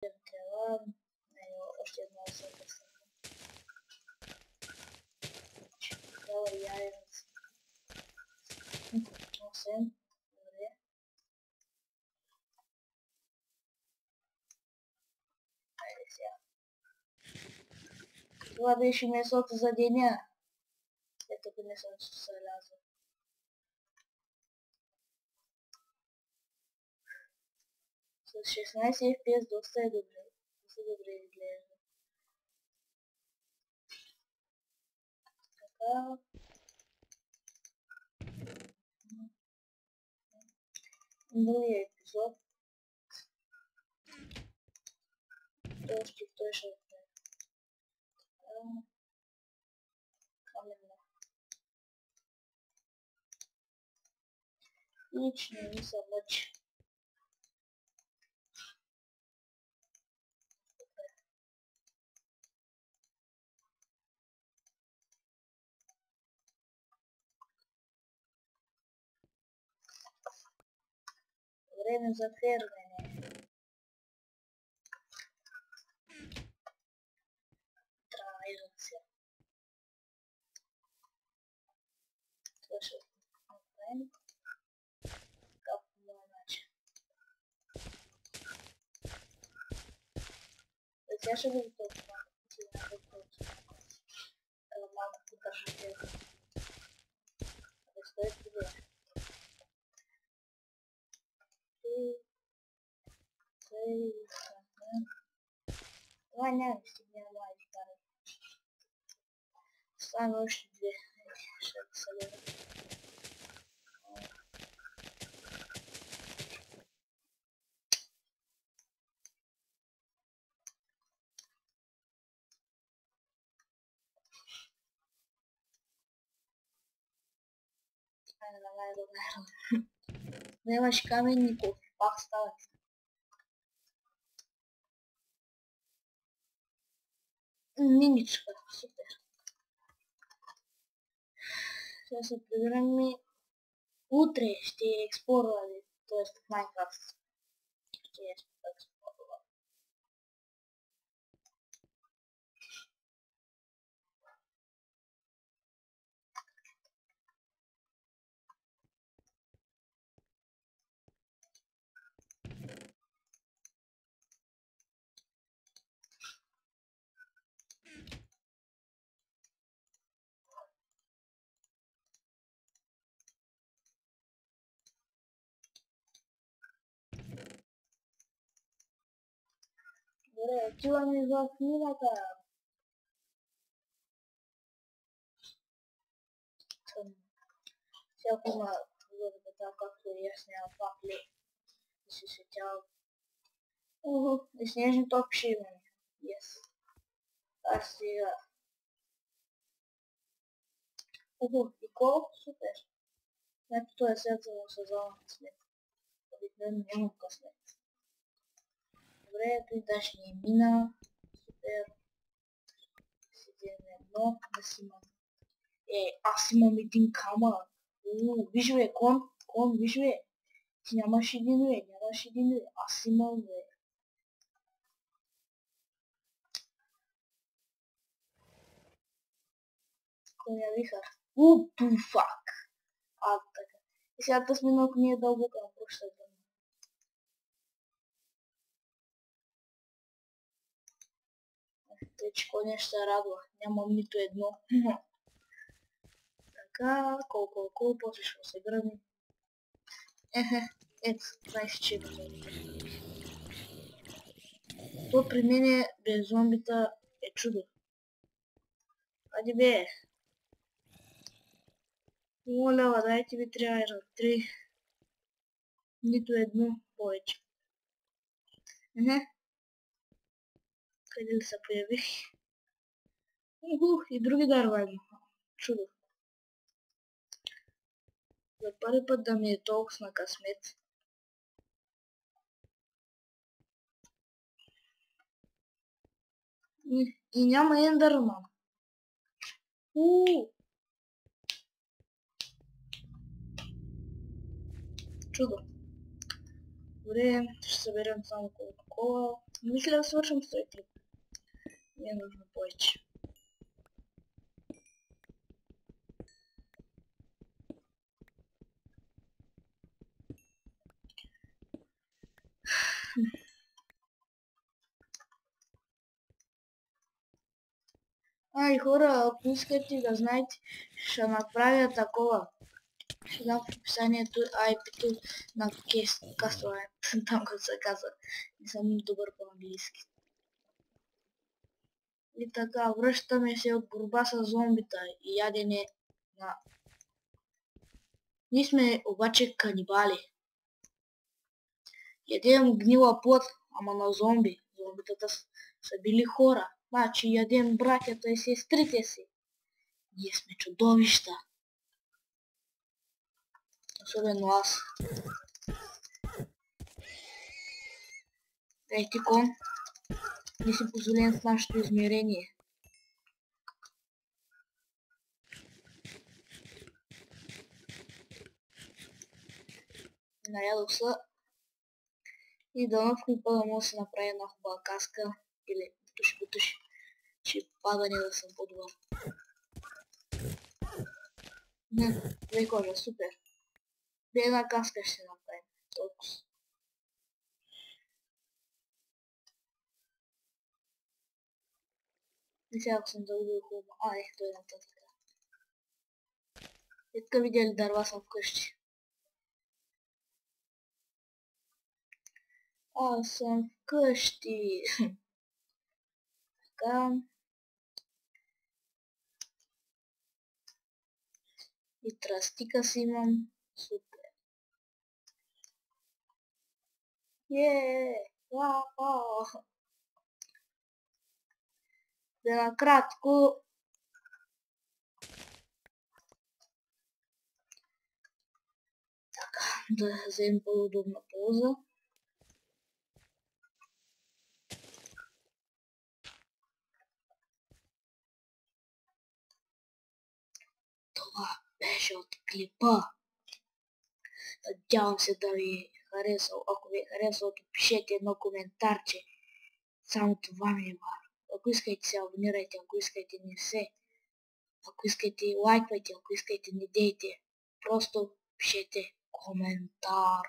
Трябва още една съвестна. Трябва яйца. 8. Добре. Айде сега. Това беше месото за деня. Ето го не съм се лязал. С 16 FPS доста е добре. Доста добре изглежда. Така. Другия епизод. Той ще отне. Каменна. Ич не ми се мъчи. Време за фермене. Травирам се. Това ще направим. Така по моя начин. Сега ще го толкова. Малко поддържа фермене. Абе стои туди. Това няма да стигне на моя изкара. Оставаме още две. Ще да събера. Айде, давай. Нямаш каменников. Пак стават. Миничка. Супер. Сега се прибирам и утре ще експлорваме, т.е. в Minecraft. Ще експлорваме. Добре, отиваме в мината. Всяко има върбата, както и аз няма пак ли да се сетява. И снежни топи ще имаме. Yes. А сега. И кол? Супер. Значи това е следващия сезон късмет. Обикновено нямам късмет. Добре, той даже не мина. Супер. Седем едно. Да си имам. Аз имам един камък. Виж бе, кон, виж бе. Ти нямаш един бе, Аз имам бе. Кой я вихар? Фак. Така. И сега да сме много ние дълбока на прощата. Тъй, че коня ще се радва. Нямам нито едно. Така, колко, после ще се гръбни. Ето, 24. То при мене без зомбита е чудо. Ади бе. Моля, дайте ви трябва 3. Нито едно повече. Къде ли се появих? И други дарвани. Чудо. За първи път да ми е толкова на късмет. И няма ендърман. Чудо. Добре, ще съберем само кола. Мисля да свършим с този клип. Не е нужно повече. И хора, ако искате да знаете, ще направя такова. Ще дам в описанието IP-то на Кастове. Там като се казва. Не съм добър по-английски. И така, връщаме се от борба с зомбита и ядене на... Ние сме обаче канибали. Ядем гнила плът, ама на зомби. Зомбитата са били хора. Значи ядем братята и сестрите си. Ние сме чудовища. Особено аз. Ей ти кон, не си позволен в нашето измерение. Нарядох се и дано в клипа да мога да се направи една хубава каска или бутуши, че падане да съм по-добър. Две кожа, супер. Бе една каска ще направим. Толкова. И сега ако съм загубил хубаво. Той е нататък. И така видели дърва съм вкъщи. Аз съм вкъщи. Така. И тръстика си имам. Супер. Да накратко. Така, да вземем по-удобна полза. Това беше от клипа. Надявам се да ви е харесал. Ако ви е харесал, пишете едно коментарче. Само това ми е важно. Ако искате се абонирайте, ако искате не се. Ако искате лайквайте, ако искате не дейте. Просто пишете коментар.